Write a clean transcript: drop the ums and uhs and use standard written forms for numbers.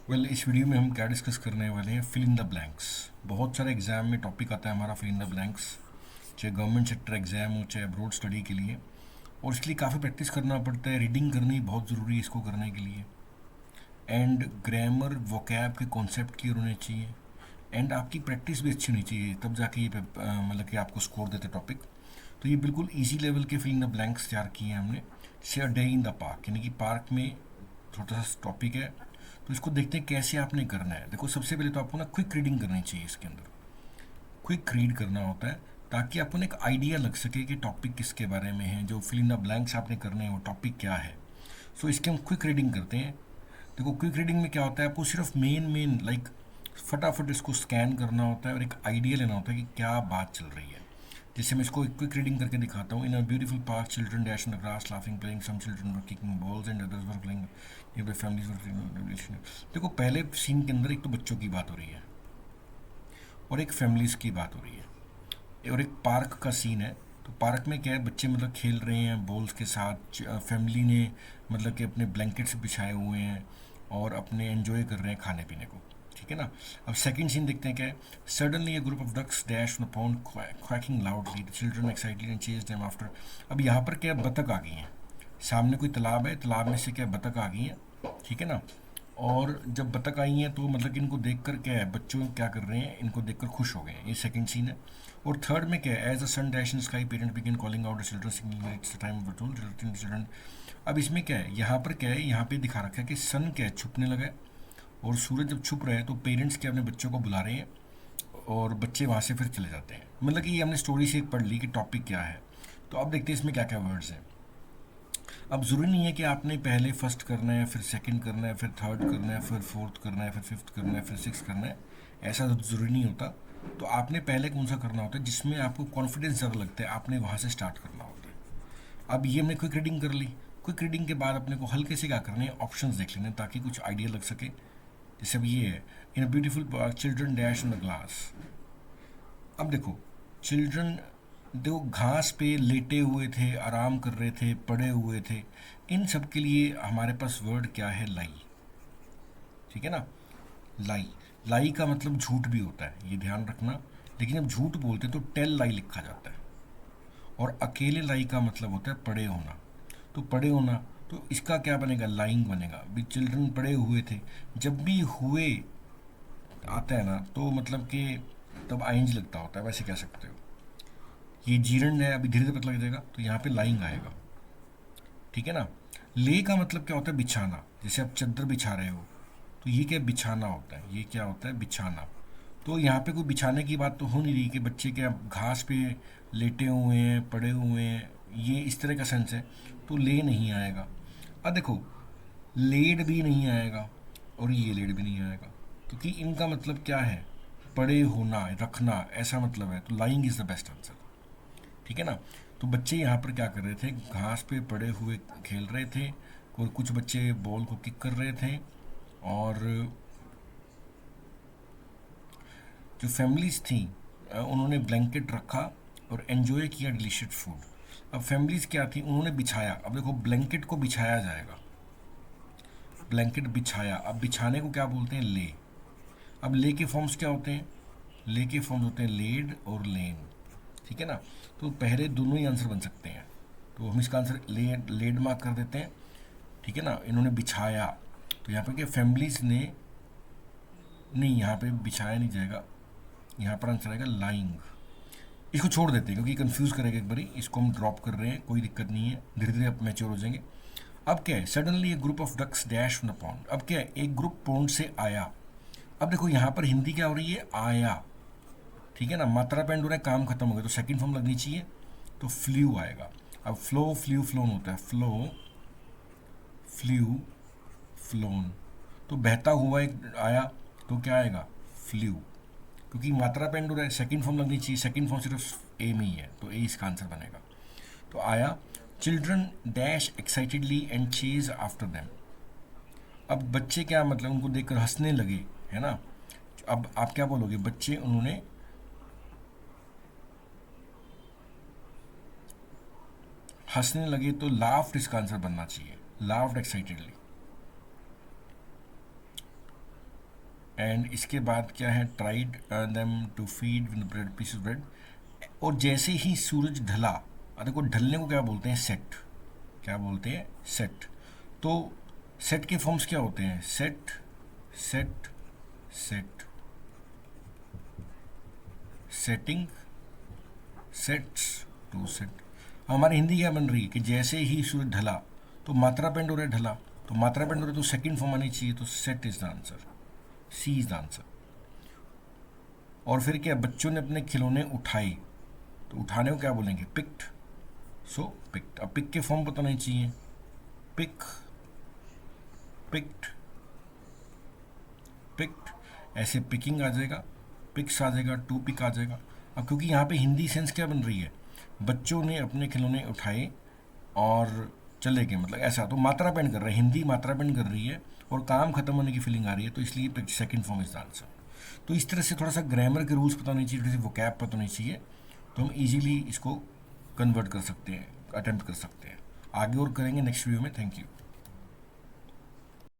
इस वीडियो में हम क्या डिस्कस करने वाले हैं, फिल इन द ब्लैंक्स। बहुत सारे एग्जाम में टॉपिक आता है हमारा फिल इन द ब्लैंक्स, चाहे गवर्नमेंट सेक्टर एग्जाम हो चाहे अब्रोड स्टडी के लिए। और इसके लिए काफ़ी प्रैक्टिस करना पड़ता है, रीडिंग करनी बहुत ज़रूरी है इसको करने के लिए। एंड ग्रामर वोकैब के कॉन्सेप्ट क्लियर होने चाहिए, एंड आपकी प्रैक्टिस भी अच्छी होनी चाहिए, तब जाके ये मतलब कि आपको स्कोर देते टॉपिक। तो ये बिल्कुल इजी लेवल के फिल इन द ब्लैंक्स तैयार किए हैं हमने। से a day in the park, यानी कि पार्क में छोटा सा टॉपिक है, तो इसको देखते हैं कैसे आपने करना है। देखो, सबसे पहले तो आपको ना क्विक रीडिंग करनी चाहिए। इसके अंदर क्विक रीड करना होता है ताकि आपको ना एक आइडिया लग सके कि टॉपिक किसके बारे में है, जो फिल इन द ब्लैंक्स आपने करने हैं वो टॉपिक क्या है। सो इसके हम क्विक रीडिंग करते हैं। देखो, क्विक रीडिंग में क्या होता है, आपको सिर्फ मेन लाइक फटाफट इसको स्कैन करना होता है और एक आइडिया लेना होता है कि क्या बात चल रही है। जैसे मैं इसको एक क्विक रीडिंग करके दिखाता हूँ। In a beautiful park children dash in the grass laughing playing, some children were kicking balls and others were playing near families were. देखो, पहले सीन के अंदर एक तो बच्चों की बात हो रही है और एक फैमिलीज की बात हो रही है और एक पार्क का सीन है। तो पार्क में क्या है, बच्चे मतलब खेल रहे हैं बॉल्स के साथ, फैमिली ने मतलब कि अपने ब्लैंकेट्स बिछाए हुए हैं और अपने एंजॉय कर रहे हैं खाने पीने को। ठीक है ना। अब सेकंड सीन देखते हैं क्या है। Suddenly a group of ducks dash on the pond quacking loudly, the children excited and chased them after. अब यहाँ पर क्या है, बतख आ गई हैं। सामने कोई तालाब है, तालाब में से क्या बतख आ गई हैं। ठीक है ना। और जब बतख आई हैं तो मतलब कि इनको देखकर क्या है, बच्चों क्या कर रहे हैं, इनको देखकर खुश हो गए हैं। ये सेकंड सीन है। और थर्ड में क्या है, as the sun dash in sky parent begin calling out the children singing it's the time of children. अब इसमें क्या है, यहाँ पर क्या है, यहाँ पे दिखा रखा है कि सन क्या है, छुपने लगा है। और सूरज जब छुप रहा है तो पेरेंट्स क्या अपने बच्चों को बुला रहे हैं और बच्चे वहाँ से फिर चले जाते हैं। मतलब कि ये हमने स्टोरी से पढ़ ली कि टॉपिक क्या है। तो अब देखते हैं इसमें क्या क्या वर्ड्स हैं। अब ज़रूरी नहीं है कि आपने पहले फर्स्ट करना है, फिर सेकंड करना है, फिर थर्ड करना है, फिर फोर्थ करना है, फिर फिफ्थ करना है, फिर सिक्स करना है। ऐसा ज़रूरी नहीं होता। तो आपने पहले कौन सा करना होता है जिसमें आपको कॉन्फिडेंस ज़्यादा लगता है, आपने वहाँ से स्टार्ट करना होता है। अब ये हमने क्विक रीडिंग कर ली। क्विक रीडिंग के बाद अपने को हल्के से क्या करने हैं, ऑप्शंस देख लेने ताकि कुछ आइडिया लग सके। जैसे अब ये है, in a beautiful park children dash in the glass. अब देखो, चिल्ड्रन देखो घास पे लेटे हुए थे, आराम कर रहे थे, पड़े हुए थे। इन सब के लिए हमारे पास वर्ड क्या है, लाई। ठीक है ना। लाई। लाई का मतलब झूठ भी होता है, ये ध्यान रखना। लेकिन जब झूठ बोलते तो टेल लाई लिखा जाता है। और अकेले लाई का मतलब होता है पड़े होना। तो पड़े होना, तो इसका क्या बनेगा, लाइंग बनेगा। भी चिल्ड्रन पड़े हुए थे। जब भी हुए आता है ना तो मतलब कि तब आइंज लगता होता है, वैसे कह सकते हो। ये जीर्ण है, अभी धीरे धीरे पता लग जाएगा, तो यहाँ पे लाइंग आएगा। ठीक है ना। ले का मतलब क्या होता है, बिछाना। जैसे आप चादर बिछा रहे हो तो ये क्या बिछाना होता है, ये क्या होता है, बिछाना। तो यहाँ पे कोई बिछाने की बात तो हो नहीं रही कि बच्चे क्या घास पे लेटे हुए हैं, पड़े हुए हैं, ये इस तरह का सेंस है। तो ले नहीं आएगा। अब देखो, लेड भी नहीं आएगा और ये लेड भी नहीं आएगा, क्योंकि इनका मतलब क्या है, पड़े होना, रखना, ऐसा मतलब है। तो lying is the best answer. ठीक है ना। तो बच्चे यहाँ पर क्या कर रहे थे, घास पे पड़े हुए खेल रहे थे। और कुछ बच्चे बॉल को किक कर रहे थे। और जो फैमिलीज थी उन्होंने ब्लैंकेट रखा और एंजॉय किया डिलीशियस फूड। अब फैमिलीज क्या थी, उन्होंने बिछाया। अब देखो, ब्लैंकेट को बिछाया जाएगा, ब्लैंकेट बिछाया। अब बिछाने को क्या बोलते हैं, ले। अब ले के फॉर्म्स क्या होते हैं, ले के फॉर्म्स होते हैं लेड और लेन। ठीक है ना। तो पहले दोनों ही आंसर बन सकते हैं, तो हम इसका आंसर लेड मार्क कर देते हैं। ठीक है ना। इन्होंने बिछाया, तो यहाँ पर क्या फैमिलीज ने, नहीं यहाँ पे बिछाया नहीं जाएगा, यहाँ पर आंसर आएगा लाइंग। इसको छोड़ देते हैं क्योंकि कंफ्यूज करेगा एक बारी, इसको हम ड्रॉप कर रहे हैं, कोई दिक्कत नहीं है, धीरे धीरे आप मैच्योर हो जाएंगे। अब क्या है, suddenly a group of ducks dash on the pond. अब क्या है, एक ग्रुप पॉन्ड से आया। अब देखो यहाँ पर हिंदी क्या हो रही है, आया। ठीक है ना। मात्रा पेंड हो रहा है, काम खत्म हो गया, तो सेकंड फॉर्म लगनी चाहिए, तो फ्लू आएगा। अब फ्लो फ्लू फ्लोन होता है, फ्लो फ्लू फ्लोन। तो बहता हुआ एक आया, तो क्या आएगा, फ्लू। क्योंकि मात्रा पेंड हो रहा है, सेकंड फॉर्म लगनी चाहिए, सेकंड फॉर्म सिर्फ ए में ही है, तो ए इसका आंसर बनेगा। तो आया। Children dash excitedly and chase after them. अब बच्चे क्या मतलब उनको देखकर हंसने लगे, है ना। अब आप क्या बोलोगे, बच्चे उन्होंने हंसने लगे, तो लाफ्ड इसका आंसर बनना चाहिए, लाफ्ड एक्साइटेडली। एंड इसके बाद क्या है, tried them to feed with bread piece bread. और जैसे ही सूरज ढला, देखो ढलने को क्या बोलते हैं, सेट। क्या बोलते हैं, सेट। तो सेट के फॉर्म्स क्या होते हैं, set, set, set, setting, sets, to set. हमारी हिंदी क्या बन रही है कि जैसे ही सूरज ढला, तो मात्रा पेंड हो रहा है ढला, तो मात्रा पेंड हो रहा है तो सेकंड फॉर्म आनी चाहिए, तो set is the answer, C is the answer. और फिर क्या, बच्चों ने अपने खिलौने उठाए, तो उठाने को क्या बोलेंगे, पिक्ड। सो पिक्ड। अब पिक के फॉर्म पता नहीं चाहिए, पिक, पिक्ड, पिक्ड, ऐसे पिकिंग आ जाएगा, पिक्स आ जाएगा, टू पिक आ जाएगा। अब क्योंकि यहाँ पे हिंदी सेंस क्या बन रही है, बच्चों ने अपने खिलौने उठाए और चले गए, मतलब ऐसा, तो मात्रा पेंड कर रहा है, हिंदी मात्रा पेंड कर रही है और काम खत्म होने की फीलिंग आ रही है, तो इसलिए second form is the answer. तो इस तरह से थोड़ा सा ग्रामर के रूल्स पता नहीं चाहिए, थोड़ी सी वोकैब पता नहीं चाहिए, तो हम इजीली इसको कन्वर्ट कर सकते हैं, अटेम्प्ट कर सकते हैं। आगे और करेंगे नेक्स्ट वीडियो में। Thank you.